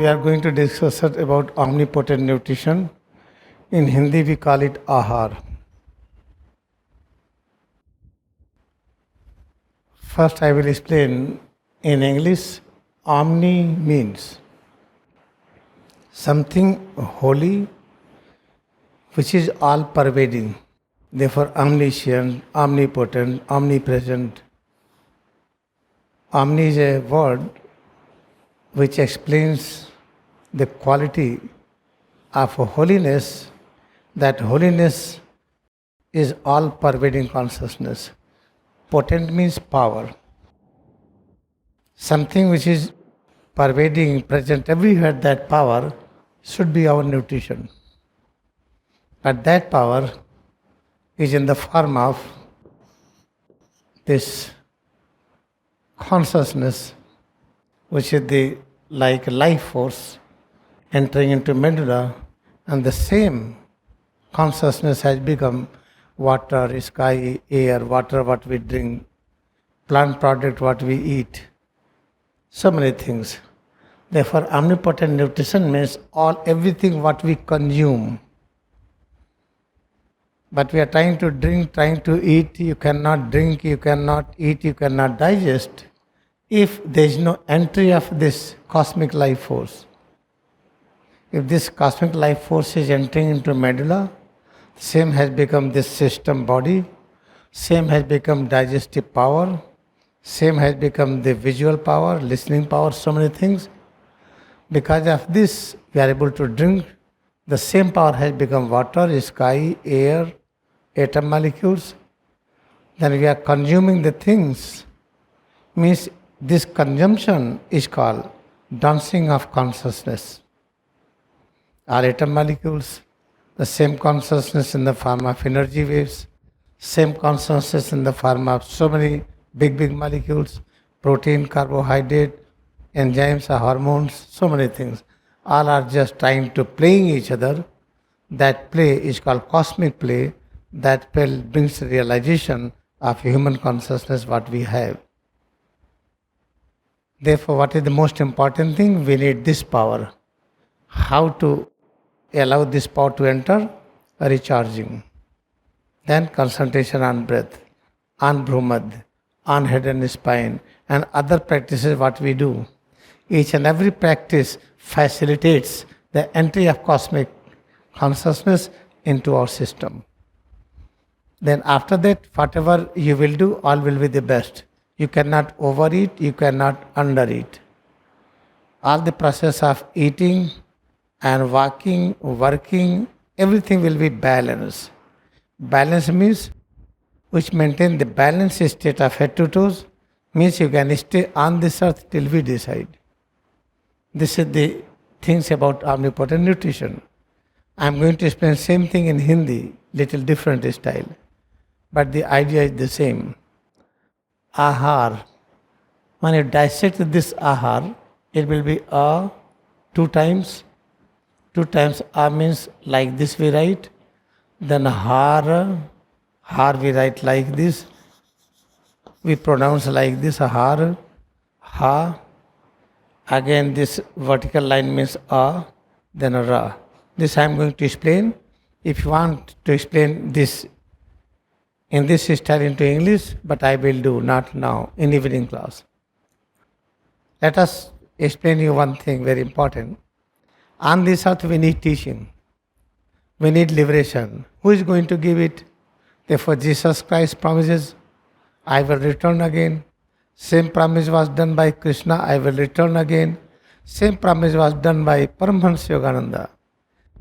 we are going to discuss about omnipotent nutrition. In Hindi, we call it Ahar. First, I will explain in English. Omni means something holy which is all pervading. Therefore, omniscient, omnipotent, omnipresent. Omni is a word which explains the quality of holiness, that holiness is all pervading consciousness. Potent means power. Something which is pervading, present everywhere, that power should be our nutrition. But that power is in the form of this consciousness, which is the like life force entering into medulla, and the same consciousness has become water, sky, air, water what we drink, plant product what we eat, so many things. Therefore, omnipotent nutrition means everything what we consume. But we are trying to drink, trying to eat. You cannot drink, you cannot eat, you cannot digest if there is no entry of this cosmic life force. If this cosmic life force is entering into medulla, same has become this system body, same has become digestive power, same has become the visual power, listening power, so many things. Because of this, we are able to drink. The same power has become water, sky, air, atom molecules. Then we are consuming the things. Means this consumption is called dancing of consciousness. Our atom molecules, the same consciousness in the form of energy waves, same consciousness in the form of so many big molecules, protein, carbohydrate, enzymes, hormones, so many things. All are just trying to playing each other. That play is called cosmic play. That play brings realization of human consciousness what we have. Therefore, what is the most important thing? We need this power. How to allow this power to enter? Recharging. Then concentration on breath, on Brahmad, on head and spine, and other practices what we do. Each and every practice facilitates the entry of cosmic consciousness into our system. Then after that, whatever you will do, all will be the best. You cannot overeat, you cannot undereat. All the process of eating and walking, working, everything will be balanced. Balance means which maintain the balanced state of head to toes, means you can stay on this earth till we decide. This is the things about omnipotent nutrition. I am going to explain same thing in Hindi, little different style. But the idea is the same. Ahar. When you dissect this ahar, it will be a 2 times. 2 times a means like this we write. Then har we write like this. We pronounce like this, ahar, ha. Again this vertical line means a, then a ra. This I am going to explain. If you want to explain this in this style into English, but I will do, not now, in evening class. Let us explain you one thing very important. On this earth we need teaching. We need liberation. Who is going to give it? Therefore Jesus Christ promises, I will return again. Same promise was done by Krishna, I will return again. Same promise was done by Paramahansa Yogananda.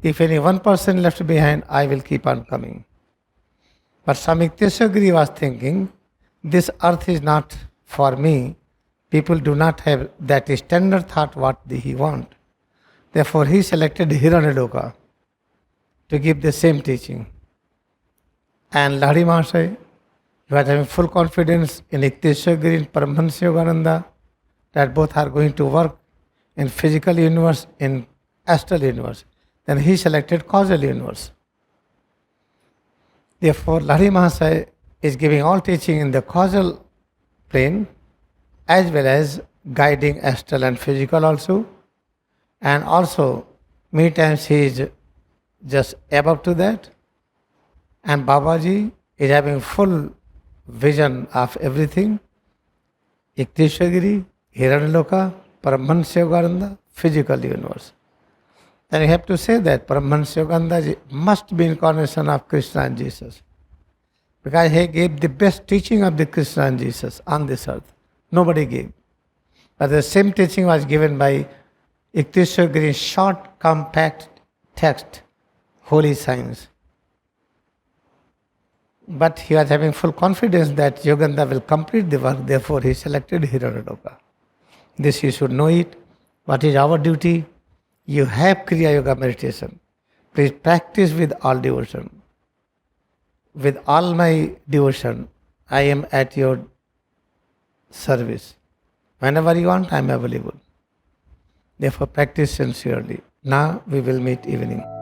If any one person left behind, I will keep on coming. But Swami Yukteswar was thinking, this earth is not for me. People do not have that standard thought what he want. Therefore he selected Hiranyaloka to give the same teaching. And Lahiri Mahasaya, he was having full confidence in Yukteswar Giri and Paramahansa Yogananda that both are going to work in physical universe, in astral universe. Then he selected causal universe. Therefore, Lahiri Mahasaya is giving all teaching in the causal plane as well as guiding astral and physical also. And also, many times he is just above to that, and Babaji is having full vision of everything. Iktishwagiri, Hiranyaloka, Paramahansa Yogananda, physical universe. Then you have to say that Paramahansa Yogananda must be incarnation of Krishna and Jesus. Because he gave the best teaching of the Krishna and Jesus on this earth. Nobody gave. But the same teaching was given by Iktishwagiri in short, compact text, Holy Science. But he was having full confidence that Yogananda will complete the work, therefore he selected Hiranyaloka. This you should know it. What is our duty? You have Kriya Yoga meditation. Please practice with all devotion. With all my devotion, I am at your service. Whenever you want, I am available. Therefore practice sincerely. Now we will meet evening.